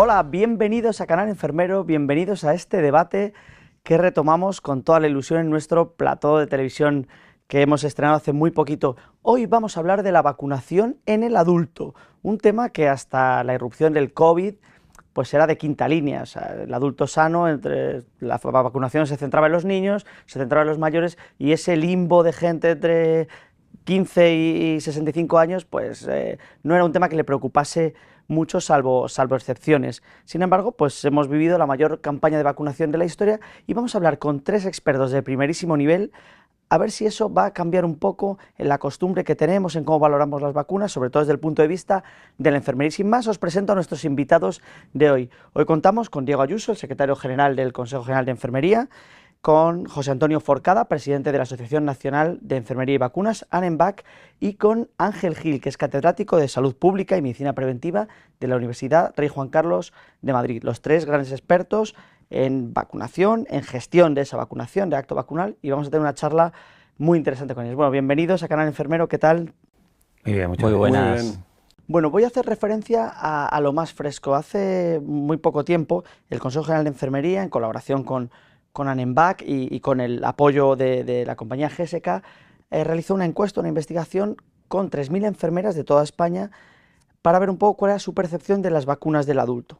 Hola, bienvenidos a Canal Enfermero, bienvenidos a este debate que retomamos con toda la ilusión en nuestro plató de televisión que hemos estrenado hace muy poquito. Hoy vamos a hablar de la vacunación en el adulto, un tema que hasta la irrupción del COVID pues era de quinta línea. O sea, el adulto sano, la vacunación se centraba en los niños, se centraba en los mayores, y ese limbo de gente entre 15 y 65 años, pues no era un tema que le preocupase mucho, salvo excepciones. Sin embargo, pues hemos vivido la mayor campaña de vacunación de la historia y vamos a hablar con tres expertos de primerísimo nivel a ver si eso va a cambiar un poco en la costumbre que tenemos, en cómo valoramos las vacunas, sobre todo desde el punto de vista de la enfermería. Y sin más, os presento a nuestros invitados de hoy. Hoy contamos con Diego Ayuso, el secretario general del Consejo General de Enfermería, con José Antonio Forcada, presidente de la Asociación Nacional de Enfermería y Vacunas, ANEMVAC, y con Ángel Gil, que es catedrático de Salud Pública y Medicina Preventiva de la Universidad Rey Juan Carlos de Madrid. Los tres grandes expertos en vacunación, en gestión de esa vacunación, de acto vacunal, y vamos a tener una charla muy interesante con ellos. Bueno, bienvenidos a Canal Enfermero, ¿qué tal? Muy bien, muchas gracias. Buenas. Muy bien. Bueno, voy a hacer referencia a lo más fresco. Hace muy poco tiempo, el Consejo General de Enfermería, en colaboración con ANEMVAC y con el apoyo de la compañía GSK, realizó una encuesta, una investigación con 3.000 enfermeras de toda España para ver un poco cuál era su percepción de las vacunas del adulto.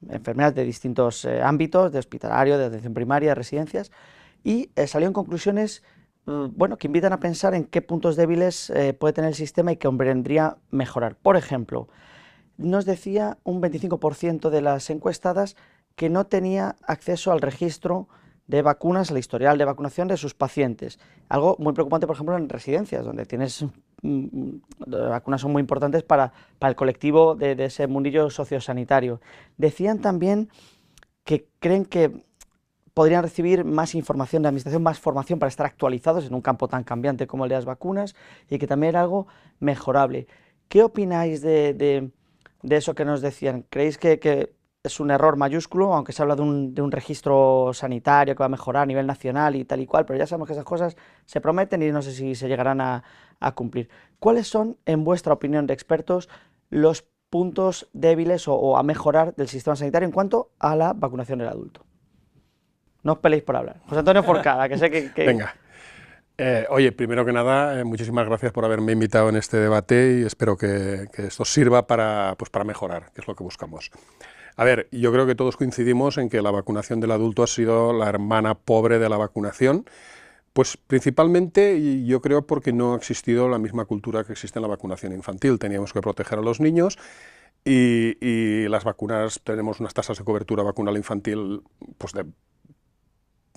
Enfermeras de distintos ámbitos, de hospitalario, de atención primaria, de residencias, y salieron conclusiones bueno, que invitan a pensar en qué puntos débiles puede tener el sistema y que convendría mejorar. Por ejemplo, nos decía un 25% de las encuestadas que no tenía acceso al registro de vacunas, al historial de vacunación de sus pacientes. Algo muy preocupante, por ejemplo, en residencias, donde tienes las vacunas son muy importantes para el colectivo de ese mundillo sociosanitario. Decían también que creen que podrían recibir más información de la administración, más formación para estar actualizados en un campo tan cambiante como el de las vacunas, y que también era algo mejorable. ¿Qué opináis de eso que nos decían? ¿Creéis que es un error mayúsculo, aunque se habla de un registro sanitario que va a mejorar a nivel nacional y tal y cual, pero ya sabemos que esas cosas se prometen y no sé si se llegarán a cumplir? ¿Cuáles son, en vuestra opinión de expertos, los puntos débiles o a mejorar del sistema sanitario en cuanto a la vacunación del adulto? No os peleéis por hablar. José Antonio Forcada, que sé que... Venga. Oye, primero que nada, muchísimas gracias por haberme invitado en este debate y espero que esto sirva para mejorar, que es lo que buscamos. A ver, yo creo que todos coincidimos en que la vacunación del adulto ha sido la hermana pobre de la vacunación, pues principalmente, y yo creo, porque no ha existido la misma cultura que existe en la vacunación infantil. Teníamos que proteger a los niños y las vacunas, tenemos unas tasas de cobertura vacunal infantil, pues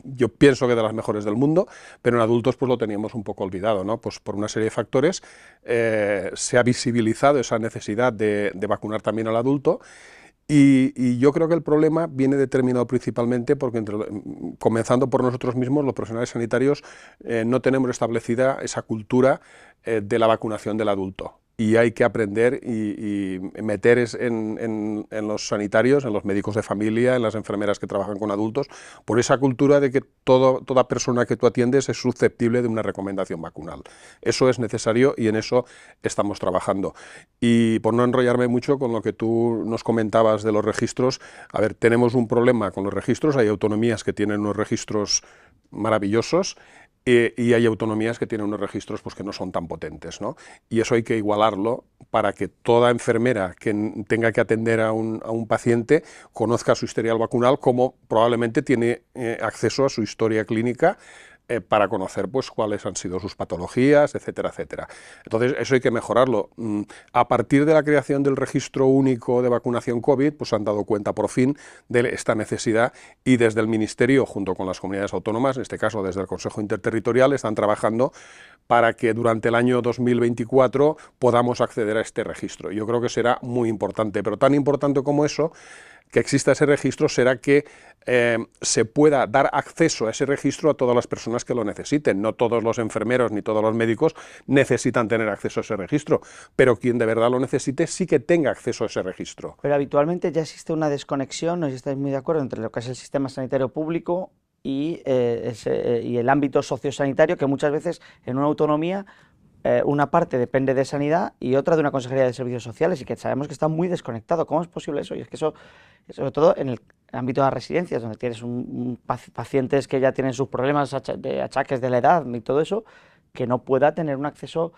yo pienso que de las mejores del mundo, pero en adultos pues lo teníamos un poco olvidado, ¿no? Pues por una serie de factores se ha visibilizado esa necesidad de vacunar también al adulto. Y yo creo que el problema viene determinado principalmente porque, comenzando por nosotros mismos, los profesionales sanitarios, no tenemos establecida esa cultura de la vacunación del adulto. Y hay que aprender y meter en los sanitarios, en los médicos de familia, en las enfermeras que trabajan con adultos, por esa cultura de que toda persona que tú atiendes es susceptible de una recomendación vacunal. Eso es necesario y en eso estamos trabajando. Y por no enrollarme mucho con lo que tú nos comentabas de los registros, a ver, tenemos un problema con los registros. Hay autonomías que tienen unos registros maravillosos, y hay autonomías que tienen unos registros pues, que no son tan potentes, ¿no? Y eso hay que igualarlo para que toda enfermera que tenga que atender a un paciente conozca su historial vacunal, como probablemente tiene acceso a su historia clínica, para conocer pues cuáles han sido sus patologías, etcétera, etcétera. Entonces, eso hay que mejorarlo. A partir de la creación del registro único de vacunación COVID, pues han dado cuenta por fin de esta necesidad y desde el Ministerio, junto con las comunidades autónomas, en este caso desde el Consejo Interterritorial, están trabajando para que durante el año 2024 podamos acceder a este registro. Yo creo que será muy importante, pero tan importante como eso, que exista ese registro, será que se pueda dar acceso a ese registro a todas las personas que lo necesiten. No todos los enfermeros ni todos los médicos necesitan tener acceso a ese registro, pero quien de verdad lo necesite sí que tenga acceso a ese registro. Pero habitualmente ya existe una desconexión, no sé si estáis muy de acuerdo, entre lo que es el sistema sanitario público y el ámbito sociosanitario, que muchas veces en una autonomía una parte depende de sanidad y otra de una consejería de servicios sociales, y que sabemos que está muy desconectado. ¿Cómo es posible eso? Y es que eso, sobre todo en el ámbito de las residencias, donde tienes pacientes que ya tienen sus problemas de achaques de la edad y todo eso, que no pueda tener un acceso,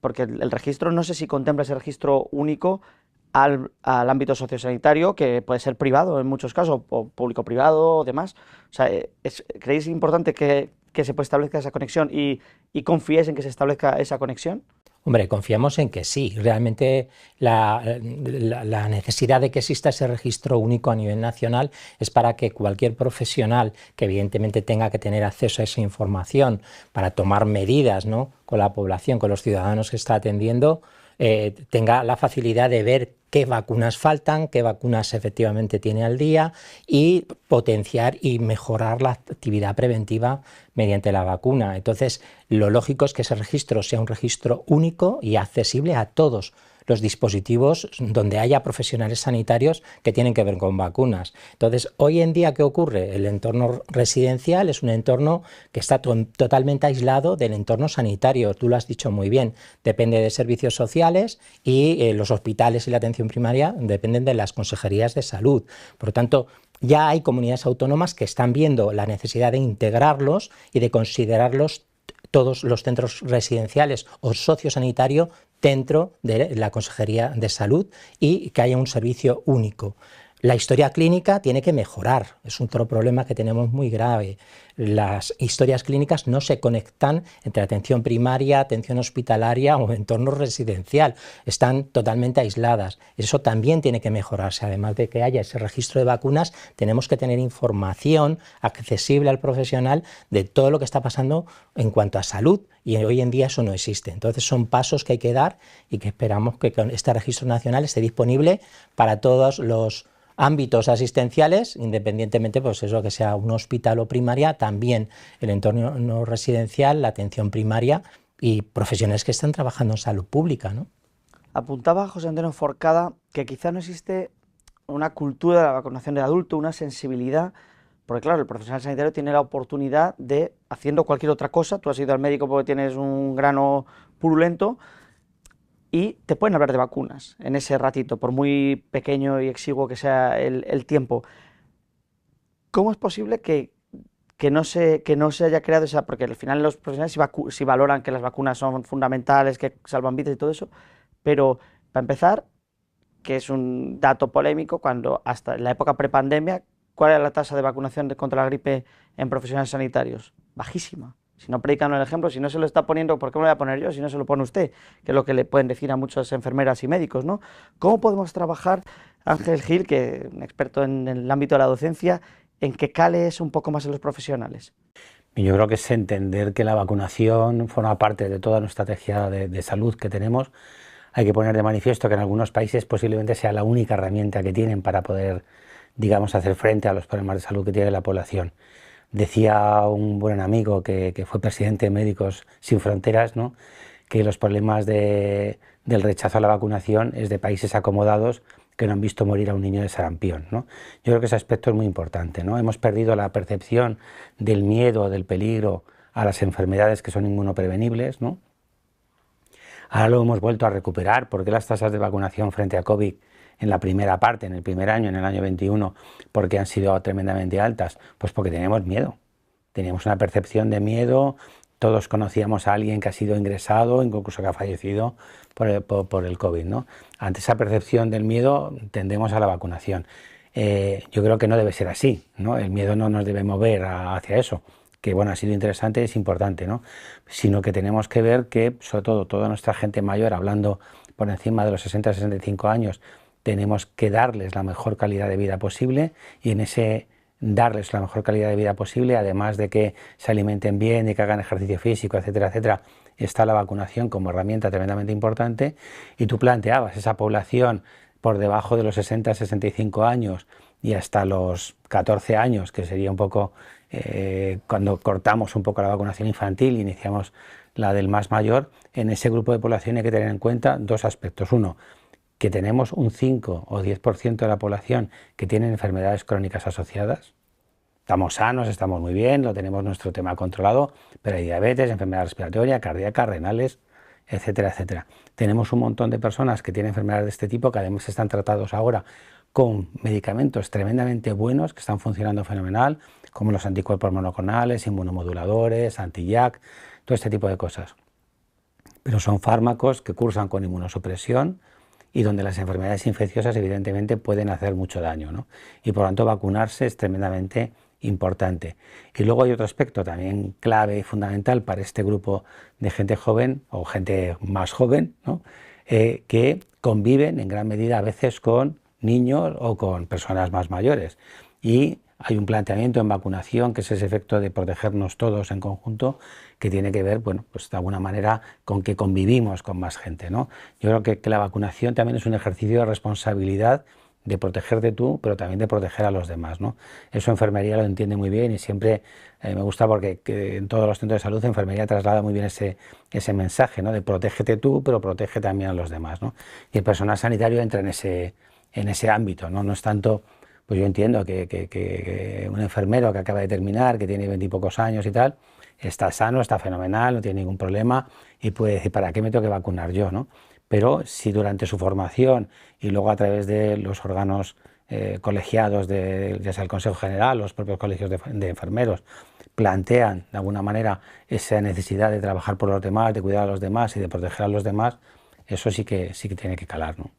porque el registro, no sé si contempla ese registro único al ámbito sociosanitario, que puede ser privado en muchos casos, o público-privado o demás. O sea, ¿creéis importante que se establezca esa conexión y confíes en que se establezca esa conexión? Hombre, confiamos en que sí. Realmente la necesidad de que exista ese registro único a nivel nacional es para que cualquier profesional que evidentemente tenga que tener acceso a esa información para tomar medidas, ¿no?, con la población, con los ciudadanos que está atendiendo, tenga la facilidad de ver qué vacunas faltan, qué vacunas efectivamente tiene al día, y potenciar y mejorar la actividad preventiva mediante la vacuna. Entonces, lo lógico es que ese registro sea un registro único y accesible a todos los dispositivos donde haya profesionales sanitarios que tienen que ver con vacunas. Entonces, hoy en día, ¿qué ocurre? El entorno residencial es un entorno que está totalmente aislado del entorno sanitario. Tú lo has dicho muy bien, depende de servicios sociales, y los hospitales y la atención primaria dependen de las consejerías de salud. Por lo tanto, ya hay comunidades autónomas que están viendo la necesidad de integrarlos y de considerarlos todos los centros residenciales o sociosanitario dentro de la Consejería de Salud, y que haya un servicio único. La historia clínica tiene que mejorar, es otro problema que tenemos muy grave. Las historias clínicas no se conectan entre atención primaria, atención hospitalaria o entorno residencial, están totalmente aisladas. Eso también tiene que mejorarse. Además de que haya ese registro de vacunas, tenemos que tener información accesible al profesional de todo lo que está pasando en cuanto a salud, y hoy en día eso no existe. Entonces son pasos que hay que dar, y que esperamos que con este registro nacional esté disponible para todos los ámbitos asistenciales, independientemente, pues eso, que sea un hospital o primaria, también el entorno no residencial, la atención primaria y profesionales que están trabajando en salud pública, ¿no? Apuntaba José Antonio Forcada que quizá no existe una cultura de la vacunación del adulto, una sensibilidad, porque claro, el profesional sanitario tiene la oportunidad de, haciendo cualquier otra cosa, tú has ido al médico porque tienes un grano purulento, y te pueden hablar de vacunas en ese ratito, por muy pequeño y exiguo que sea el tiempo. ¿Cómo es posible que no se haya creado esa? Porque al final los profesionales sí valoran que las vacunas son fundamentales, que salvan vidas y todo eso, pero para empezar, que es un dato polémico, cuando hasta en la época prepandemia, ¿cuál era la tasa de vacunación contra la gripe en profesionales sanitarios? Bajísima. Si no predican el ejemplo, si no se lo está poniendo, ¿por qué me lo voy a poner yo? Si no se lo pone usted, que es lo que le pueden decir a muchas enfermeras y médicos, ¿no? ¿Cómo podemos trabajar, Ángel Gil, que es un experto en el ámbito de la docencia, en que cale eso un poco más en los profesionales? Yo creo que es entender que la vacunación forma parte de toda nuestra estrategia de salud que tenemos. Hay que poner de manifiesto que en algunos países posiblemente sea la única herramienta que tienen para poder, digamos, hacer frente a los problemas de salud que tiene la población. Decía un buen amigo que fue presidente de Médicos Sin Fronteras, ¿no?, que los problemas del rechazo a la vacunación es de países acomodados que no han visto morir a un niño de sarampión, ¿no? Yo creo que ese aspecto es muy importante, ¿no? Hemos perdido la percepción del miedo, del peligro a las enfermedades que son inmunoprevenibles, ¿no? Ahora lo hemos vuelto a recuperar. ¿Por qué las tasas de vacunación frente a COVID en la primera parte, en el primer año, en el año 21, por qué han sido tremendamente altas? Pues porque teníamos miedo, teníamos una percepción de miedo. Todos conocíamos a alguien que ha sido ingresado, incluso que ha fallecido por el COVID, ¿no? Ante esa percepción del miedo tendemos a la vacunación. Yo creo que no debe ser así, ¿no? El miedo no nos debe mover hacia eso, que bueno, ha sido interesante, es importante, ¿no? Sino que tenemos que ver que, sobre todo, toda nuestra gente mayor, hablando por encima de los 60-65 años, tenemos que darles la mejor calidad de vida posible, y en ese darles la mejor calidad de vida posible, además de que se alimenten bien y que hagan ejercicio físico, etcétera, etcétera, está la vacunación como herramienta tremendamente importante. Y tú planteabas esa población por debajo de los 60-65 años y hasta los 14 años, que sería un poco cuando cortamos un poco la vacunación infantil e iniciamos la del más mayor. En ese grupo de población hay que tener en cuenta dos aspectos. Uno, que tenemos un 5 o 10% de la población que tienen enfermedades crónicas asociadas. Estamos sanos, estamos muy bien, lo tenemos nuestro tema controlado, pero hay diabetes, enfermedad respiratoria, cardíaca, renales, etcétera, etcétera. Tenemos un montón de personas que tienen enfermedades de este tipo, que además están tratados ahora con medicamentos tremendamente buenos, que están funcionando fenomenal, como los anticuerpos monoclonales, inmunomoduladores, anti-JAK, todo este tipo de cosas. Pero son fármacos que cursan con inmunosupresión y donde las enfermedades infecciosas evidentemente pueden hacer mucho daño, ¿no? Y por lo tanto vacunarse es tremendamente importante. Y luego hay otro aspecto también clave y fundamental para este grupo de gente joven o gente más joven, ¿no? Que conviven en gran medida a veces con niños o con personas más mayores. Y hay un planteamiento en vacunación que es ese efecto de protegernos todos en conjunto, que tiene que ver, bueno, pues de alguna manera con que convivimos con más gente, ¿no? Yo creo que la vacunación también es un ejercicio de responsabilidad, de protegerte tú, pero también de proteger a los demás, ¿no? Eso enfermería lo entiende muy bien y siempre me gusta porque en todos los centros de salud enfermería traslada muy bien ese mensaje, ¿no? De protégete tú, pero protege también a los demás, ¿no? Y el personal sanitario entra en ese ámbito, ¿no? No es tanto, pues yo entiendo que un enfermero que acaba de terminar, que tiene 20 y pocos años y tal, está sano, está fenomenal, no tiene ningún problema y puede decir, ¿para qué me tengo que vacunar yo, ¿no? Pero si durante su formación y luego a través de los órganos colegiados, ya sea el Consejo General, los propios colegios de enfermeros, plantean de alguna manera esa necesidad de trabajar por los demás, de cuidar a los demás y de proteger a los demás, eso sí que tiene que calar, ¿no?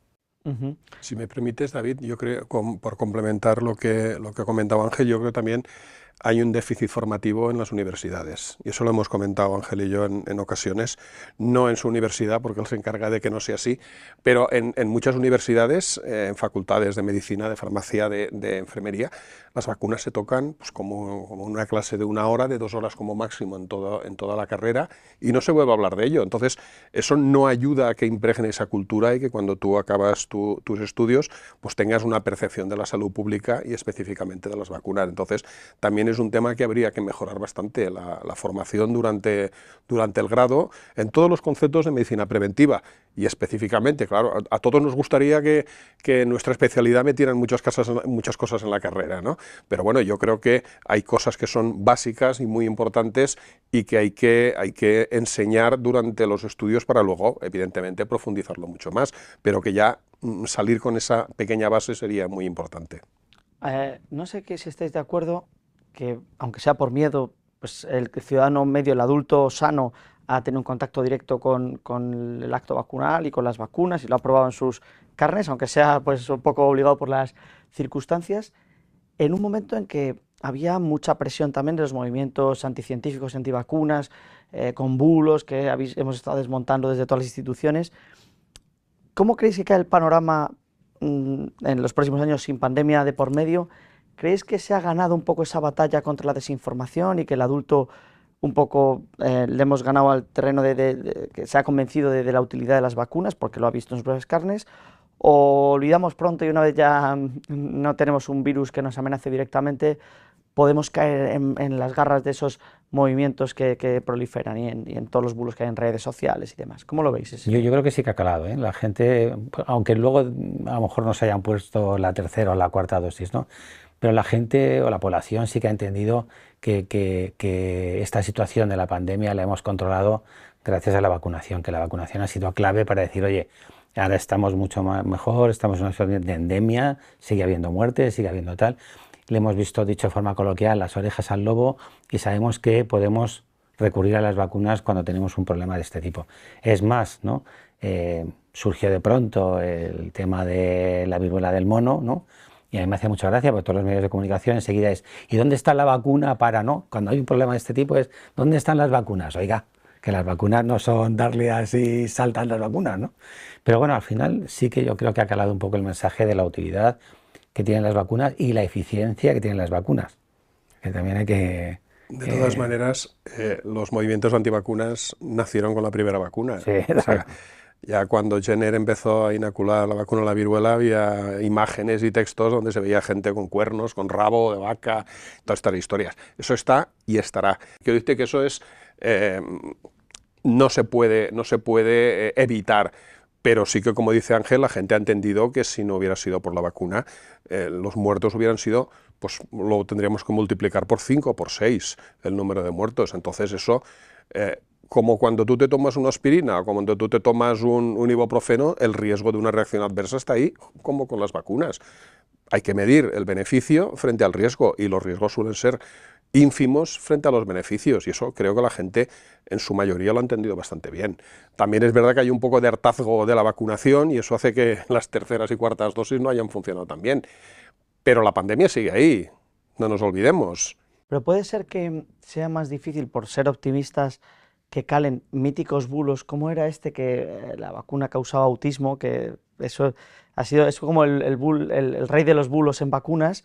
Si me permites, David, yo creo, por complementar lo que ha comentado Ángel, yo creo también hay un déficit formativo en las universidades. Y eso lo hemos comentado Ángel y yo en ocasiones, no en su universidad, porque él se encarga de que no sea así, pero en muchas universidades, en facultades de medicina, de farmacia, de enfermería, las vacunas se tocan pues, como una clase de 1 hora, de 2 horas como máximo en toda la carrera, y no se vuelve a hablar de ello. Entonces, eso no ayuda a que impregne esa cultura y que cuando tú acabas tus estudios, pues tengas una percepción de la salud pública y específicamente de las vacunas. Entonces, también es un tema que habría que mejorar bastante, la formación durante el grado en todos los conceptos de medicina preventiva y específicamente, claro, a todos nos gustaría que nuestra especialidad metieran muchas cosas en la carrera, ¿no? Pero bueno, yo creo que hay cosas que son básicas y muy importantes y que hay que enseñar durante los estudios para luego, evidentemente, profundizarlo mucho más, pero que ya salir con esa pequeña base sería muy importante. No sé si estáis de acuerdo que, aunque sea por miedo, pues el ciudadano medio, el adulto sano, ha tenido un contacto directo con el acto vacunal y con las vacunas y lo ha probado en sus carnes, aunque sea pues un poco obligado por las circunstancias, en un momento en que había mucha presión también de los movimientos anticientíficos, antivacunas, con bulos que hemos estado desmontando desde todas las instituciones. ¿Cómo creéis que queda el panorama en los próximos años sin pandemia de por medio? ¿Creéis que se ha ganado un poco esa batalla contra la desinformación y que el adulto un poco le hemos ganado al terreno que se ha convencido de la utilidad de las vacunas porque lo ha visto en sus propias carnes? ¿O olvidamos pronto y una vez ya no tenemos un virus que nos amenace directamente, podemos caer en las garras de esos movimientos que proliferan y en todos los bulos que hay en redes sociales y demás? ¿Cómo lo veis? Yo creo que sí que ha calado, ¿eh? La gente, aunque luego a lo mejor no se hayan puesto la 3ª o la 4ª dosis, ¿no? Pero la gente o la población sí que ha entendido que esta situación de la pandemia la hemos controlado gracias a la vacunación, que la vacunación ha sido clave para decir, oye, ahora estamos mucho mejor, estamos en una situación de endemia, sigue habiendo muertes, sigue habiendo tal. Le hemos visto, dicho de forma coloquial, las orejas al lobo y sabemos que podemos recurrir a las vacunas cuando tenemos un problema de este tipo. Es más, ¿no? Surgió de pronto el tema de la viruela del mono, ¿no? Y a mí me hacía mucha gracia porque todos los medios de comunicación enseguida es ¿y dónde está la vacuna para no? Cuando hay un problema de este tipo es ¿dónde están las vacunas? Oiga, que las vacunas no son darle así, saltan las vacunas, ¿no? Pero bueno, al final sí que yo creo que ha calado un poco el mensaje de la utilidad que tienen las vacunas y la eficiencia que tienen las vacunas, que también hay que... De todas maneras, los movimientos antivacunas nacieron con la primera vacuna. Sí, o sea, ya cuando Jenner empezó a inocular la vacuna a la viruela había imágenes y textos donde se veía gente con cuernos, con rabo de vaca, todas estas historias. Eso está y estará. Quiero decirte que eso es no se puede evitar. Pero sí que, como dice Ángel, la gente ha entendido que si no hubiera sido por la vacuna, los muertos hubieran sido, pues lo tendríamos que multiplicar por 5 o por 6 el número de muertos. Entonces eso como cuando tú te tomas una aspirina o cuando tú te tomas un ibuprofeno, el riesgo de una reacción adversa está ahí, como con las vacunas. Hay que medir el beneficio frente al riesgo y los riesgos suelen ser ínfimos frente a los beneficios y eso creo que la gente en su mayoría lo ha entendido bastante bien. También es verdad que hay un poco de hartazgo de la vacunación y eso hace que las terceras y cuartas dosis no hayan funcionado tan bien. Pero la pandemia sigue ahí, no nos olvidemos. Pero puede ser que sea más difícil, por ser optimistas, que calen míticos bulos, como era este que la vacuna causaba autismo, que eso ha sido, es como el rey de los bulos en vacunas,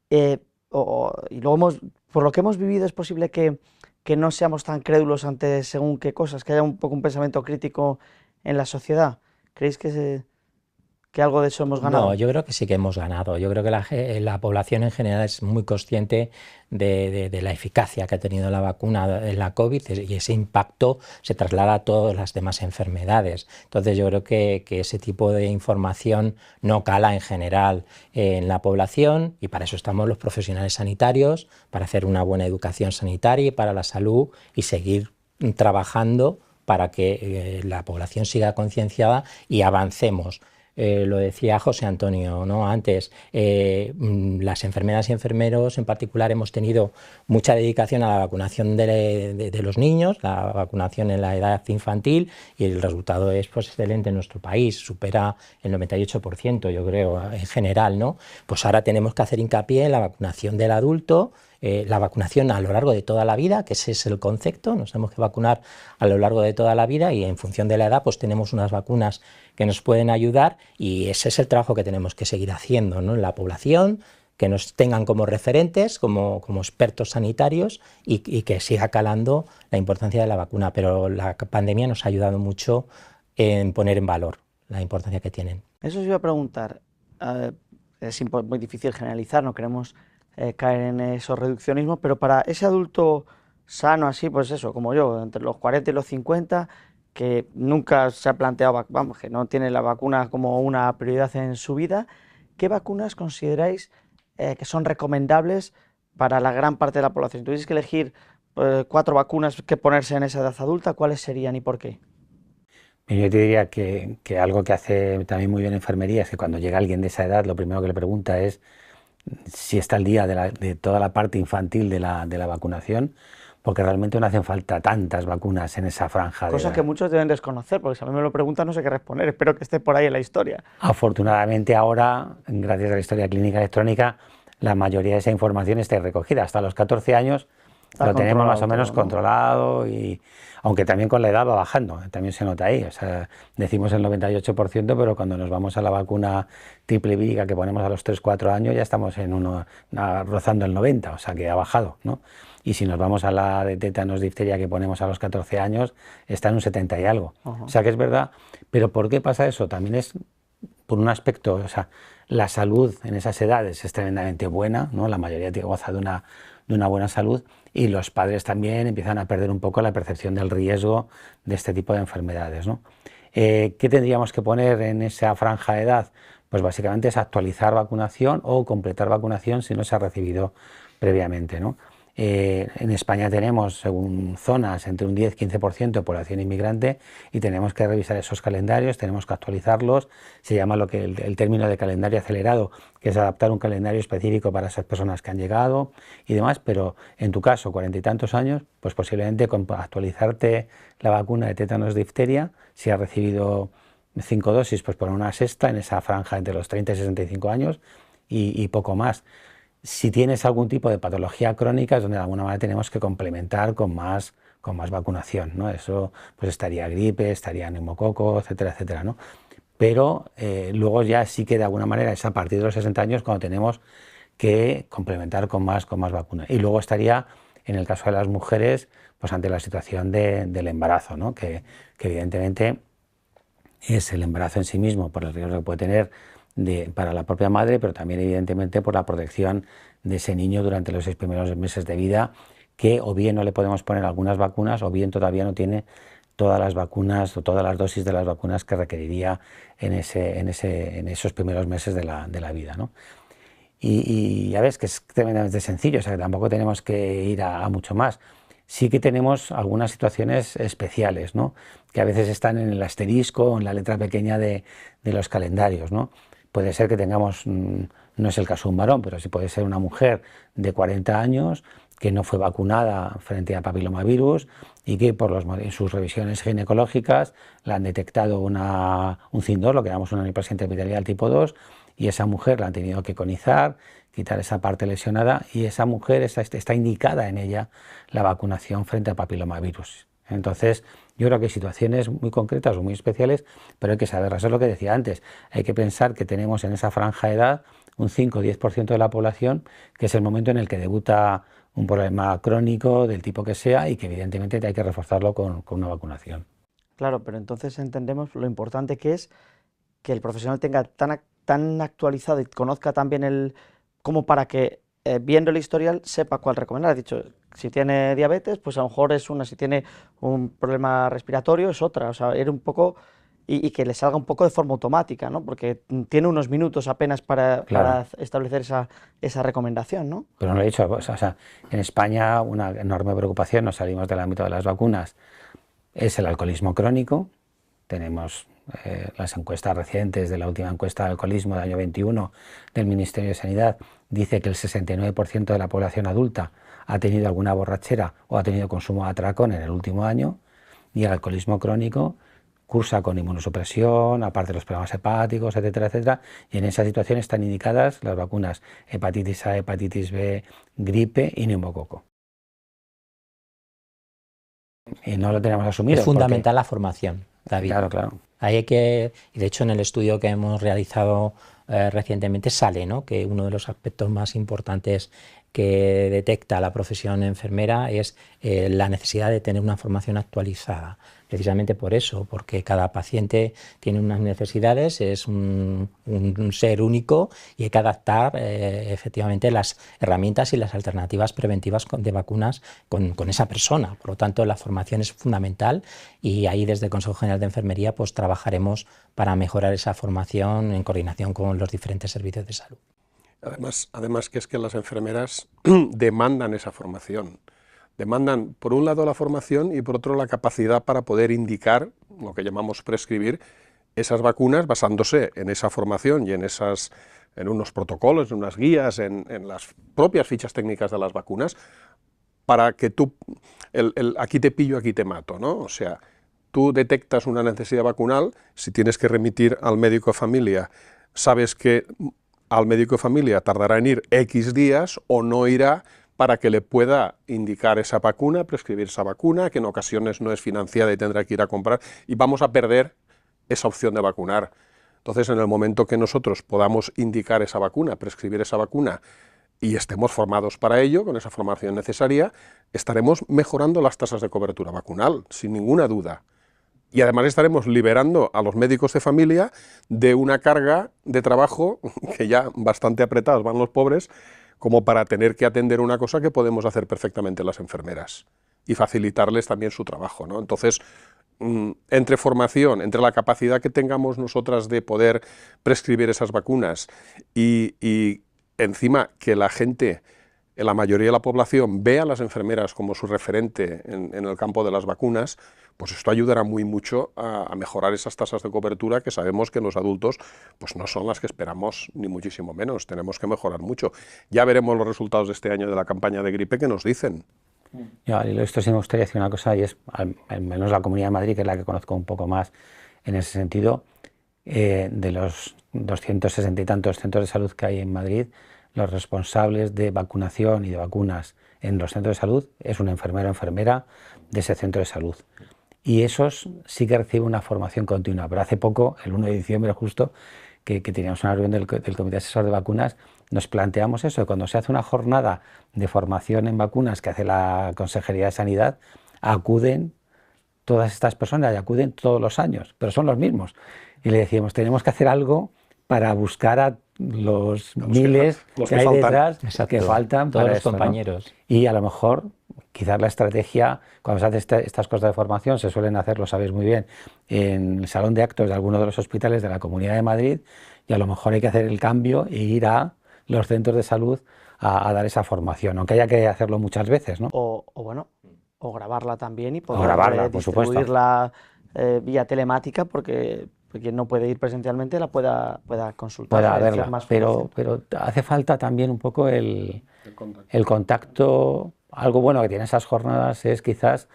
y luego por lo que hemos vivido es posible que no seamos tan crédulos ante según qué cosas, que haya un poco un pensamiento crítico en la sociedad. ¿Creéis que algo de eso hemos ganado? No, yo creo que sí que hemos ganado. Yo creo que la población en general es muy consciente de la eficacia que ha tenido la vacuna en la COVID y ese impacto se traslada a todas las demás enfermedades. Entonces yo creo que ese tipo de información no cala en general en la población y para eso estamos los profesionales sanitarios, para hacer una buena educación sanitaria y para la salud y seguir trabajando para que la población siga concienciada y avancemos. Lo decía José Antonio, ¿no? Antes, las enfermeras y enfermeros en particular hemos tenido mucha dedicación a la vacunación de los niños, la vacunación en la edad infantil y el resultado es pues, excelente en nuestro país, supera el 98% yo creo en general, ¿no? Pues ahora tenemos que hacer hincapié en la vacunación del adulto, la vacunación a lo largo de toda la vida, que ese es el concepto, nos tenemos que vacunar a lo largo de toda la vida y en función de la edad pues tenemos unas vacunas que nos pueden ayudar y ese es el trabajo que tenemos que seguir haciendo, ¿no? En la población, que nos tengan como referentes, como expertos sanitarios y que siga calando la importancia de la vacuna, pero la pandemia nos ha ayudado mucho en poner en valor la importancia que tienen. Eso os iba a preguntar, es muy difícil generalizar, no queremos caer en esos reduccionismos, pero para ese adulto sano así, pues eso, como yo, entre los 40 y los 50, que nunca se ha planteado, vamos, que no tiene la vacuna como una prioridad en su vida, ¿qué vacunas consideráis que son recomendables para la gran parte de la población? Si tuvieseis que elegir 4 vacunas que ponerse en esa edad adulta, ¿cuáles serían y por qué? Yo te diría que algo que hace también muy bien enfermería es que cuando llega alguien de esa edad, lo primero que le pregunta es si está al día de toda la parte infantil de la vacunación, porque realmente no hacen falta tantas vacunas en esa franja. Cosa que muchos deben desconocer, porque si a mí me lo preguntan no sé qué responder, espero que esté por ahí en la historia. Afortunadamente ahora, gracias a la historia clínica electrónica, la mayoría de esa información está recogida. Hasta los 14 años lo tenemos más o menos controlado, y aunque también con la edad va bajando, también se nota ahí. O sea, decimos el 98%, pero cuando nos vamos a la vacuna triple vírica que ponemos a los 3-4 años ya estamos rozando el 90%, o sea que ha bajado, ¿no? Y si nos vamos a la de tétanos difteria que ponemos a los 14 años, está en un 70 y algo. O sea que es verdad, pero ¿por qué pasa eso? También es por un aspecto, o sea, la salud en esas edades es tremendamente buena, ¿no? La mayoría goza de una buena salud y los padres también empiezan a perder un poco la percepción del riesgo de este tipo de enfermedades, ¿no? ¿Qué tendríamos que poner en esa franja de edad? Pues básicamente es actualizar vacunación o completar vacunación si no se ha recibido previamente, ¿no? En España tenemos, según zonas, entre un 10-15% de población inmigrante y tenemos que revisar esos calendarios, tenemos que actualizarlos. Se llama lo que el término de calendario acelerado, que es adaptar un calendario específico para esas personas que han llegado y demás, pero en tu caso, 40 y tantos años, pues posiblemente con actualizarte la vacuna de tétanos difteria, si has recibido 5 dosis, pues poner una sexta en esa franja entre los 30 y 65 años y poco más. Si tienes algún tipo de patología crónica es donde de alguna manera tenemos que complementar con más vacunación, ¿no? Eso pues estaría gripe, estaría neumococo, etcétera, etcétera, ¿no? Pero luego ya sí que de alguna manera es a partir de los 60 años cuando tenemos que complementar con más vacunas. Y luego estaría, en el caso de las mujeres, pues ante la situación del embarazo, ¿no? Que evidentemente es el embarazo en sí mismo por el riesgo que puede tener para la propia madre, pero también evidentemente por la protección de ese niño durante los 6 primeros meses de vida, que o bien no le podemos poner algunas vacunas o bien todavía no tiene todas las vacunas o todas las dosis de las vacunas que requeriría en esos primeros meses de la vida, ¿no? Y ya ves que es tremendamente sencillo, o sea que tampoco tenemos que ir a mucho más. Sí que tenemos algunas situaciones especiales, ¿no? Que a veces están en el asterisco o en la letra pequeña de los calendarios, ¿no? Puede ser que tengamos, no es el caso de un varón, pero sí puede ser una mujer de 40 años que no fue vacunada frente a papilomavirus y que en sus revisiones ginecológicas le han detectado un CIN2, lo que llamamos una neoplasia epitelial tipo 2, y esa mujer la han tenido que conizar, quitar esa parte lesionada, y esa mujer está indicada en ella la vacunación frente a papilomavirus. Entonces, yo creo que hay situaciones muy concretas o muy especiales, pero hay que saberlas. Eso es lo que decía antes. Hay que pensar que tenemos en esa franja de edad un 5 o 10% de la población, que es el momento en el que debuta un problema crónico del tipo que sea y que evidentemente hay que reforzarlo con una vacunación. Claro, pero entonces entendemos lo importante que es que el profesional tenga tan actualizado y conozca tan bien como para que viendo el historial sepa cuál recomendar. Has dicho, si tiene diabetes, pues a lo mejor es una, si tiene un problema respiratorio es otra, o sea, era un poco, y que le salga un poco de forma automática, ¿no? Porque tiene unos minutos apenas para establecer esa recomendación, ¿no? Pero no lo he dicho, o sea, en España una enorme preocupación, nos salimos del ámbito de las vacunas, es el alcoholismo crónico. Tenemos las encuestas recientes de la última encuesta de alcoholismo del año 21 del Ministerio de Sanidad, dice que el 69% de la población adulta ha tenido alguna borrachera o ha tenido consumo de atracón en el último año, y el alcoholismo crónico cursa con inmunosupresión, aparte de los problemas hepáticos, etcétera, etcétera, y en esa situación están indicadas las vacunas hepatitis A, hepatitis B, gripe y neumococo. Y no lo tenemos asumido. Es fundamental la formación, David. Claro, claro. Y de hecho en el estudio que hemos realizado recientemente sale, ¿no?, que uno de los aspectos más importantes que detecta la profesión enfermera es la necesidad de tener una formación actualizada. Precisamente por eso, porque cada paciente tiene unas necesidades, es un ser único y hay que adaptar efectivamente las herramientas y las alternativas preventivas de vacunas con esa persona. Por lo tanto, la formación es fundamental y ahí desde el Consejo General de Enfermería pues trabajaremos para mejorar esa formación en coordinación con los diferentes servicios de salud. Además que es que las enfermeras demandan esa formación. Demandan, por un lado, la formación y por otro, la capacidad para poder indicar, lo que llamamos prescribir, esas vacunas basándose en esa formación y en unos protocolos, en unas guías, en las propias fichas técnicas de las vacunas, para que tú, aquí te pillo, aquí te mato, ¿no? O sea, tú detectas una necesidad vacunal, si tienes que remitir al médico de familia, sabes que al médico de familia tardará en ir X días o no irá, para que le pueda indicar esa vacuna, prescribir esa vacuna, que en ocasiones no es financiada y tendrá que ir a comprar, y vamos a perder esa opción de vacunar. Entonces, en el momento que nosotros podamos indicar esa vacuna, prescribir esa vacuna, y estemos formados para ello, con esa formación necesaria, estaremos mejorando las tasas de cobertura vacunal, sin ninguna duda. Y además estaremos liberando a los médicos de familia de una carga de trabajo, que ya bastante apretados van los pobres, como para tener que atender una cosa que podemos hacer perfectamente las enfermeras y facilitarles también su trabajo, ¿no? Entonces, entre formación, entre la capacidad que tengamos nosotras de poder prescribir esas vacunas y encima que la gente, la mayoría de la población, vea a las enfermeras como su referente en el campo de las vacunas, pues esto ayudará muy mucho a mejorar esas tasas de cobertura que sabemos que en los adultos pues no son las que esperamos, ni muchísimo menos. Tenemos que mejorar mucho. Ya veremos los resultados de este año de la campaña de gripe que nos dicen. Esto sí me gustaría decir una cosa, y es, al menos la Comunidad de Madrid, que es la que conozco un poco más en ese sentido, de los 260 y tantos centros de salud que hay en Madrid, los responsables de vacunación y de vacunas en los centros de salud es un enfermero o enfermera de ese centro de salud. Y esos sí que reciben una formación continua. Pero hace poco, el 1 de diciembre justo, que teníamos una reunión del Comité Asesor de Vacunas, nos planteamos eso, cuando se hace una jornada de formación en vacunas que hace la Consejería de Sanidad, acuden todas estas personas, y acuden todos los años, pero son los mismos. Y le decíamos, tenemos que hacer algo para buscar a los miles que hay detrás, que faltan todos para los esto, compañeros, ¿no? Y a lo mejor, quizás la estrategia, cuando se hace estas cosas de formación, se suelen hacer, lo sabéis muy bien, en el salón de actos de alguno de los hospitales de la Comunidad de Madrid, y a lo mejor hay que hacer el cambio e ir a los centros de salud a dar esa formación, aunque haya que hacerlo muchas veces, ¿no? O bueno, O grabarla también y O grabarla, poder por supuesto. distribuirla vía telemática, porque quien no puede ir presencialmente la pueda consultar. Pueda y recibir verla, más pero formación. hace falta también un poco El contacto. el contacto. Algo bueno que tienen esas jornadas es quizás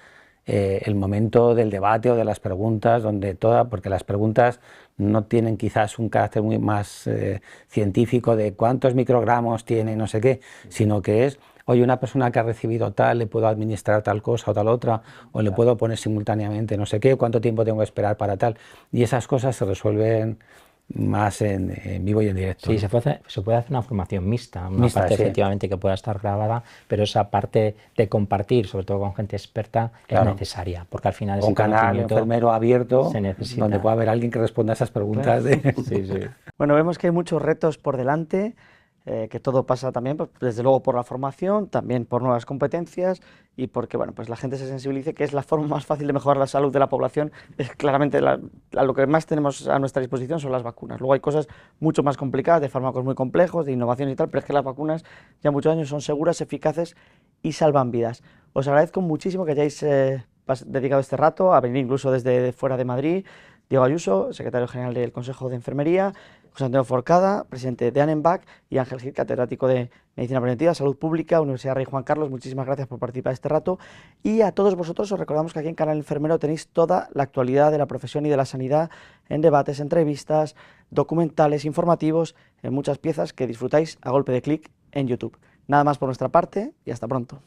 el momento del debate o de las preguntas, porque las preguntas no tienen quizás un carácter muy más científico de cuántos microgramos tiene, no sé qué, sino que es, oye, una persona que ha recibido tal, le puedo administrar tal cosa o tal otra, o le puedo poner simultáneamente no sé qué, cuánto tiempo tengo que esperar para tal, y esas cosas se resuelven más en vivo y en directo. Sí, se puede hacer una formación mixta, una Mixta, parte sí. efectivamente que pueda estar grabada, pero esa parte de compartir, sobre todo con gente experta, Claro. es necesaria, porque al final O ese un canal conocimiento enfermero abierto se necesita. donde pueda haber alguien que responda a esas preguntas. Sí, sí. Bueno, vemos que hay muchos retos por delante, que todo pasa también, pues, desde luego, por la formación, también por nuevas competencias y porque, bueno, pues la gente se sensibilice, que es la forma más fácil de mejorar la salud de la población. Es claramente lo que más tenemos a nuestra disposición son las vacunas. Luego hay cosas mucho más complicadas, de fármacos muy complejos, de innovación y tal, pero es que las vacunas ya muchos años son seguras, eficaces y salvan vidas. Os agradezco muchísimo que hayáis dedicado este rato a venir incluso desde fuera de Madrid. Diego Ayuso, secretario general del Consejo de Enfermería, José Antonio Forcada, presidente de Annenbach, y Ángel Gil, catedrático de Medicina Preventiva, Salud Pública, Universidad Rey Juan Carlos. Muchísimas gracias por participar este rato. Y a todos vosotros os recordamos que aquí en Canal Enfermero tenéis toda la actualidad de la profesión y de la sanidad en debates, entrevistas, documentales, informativos, en muchas piezas que disfrutáis a golpe de clic en YouTube. Nada más por nuestra parte y hasta pronto.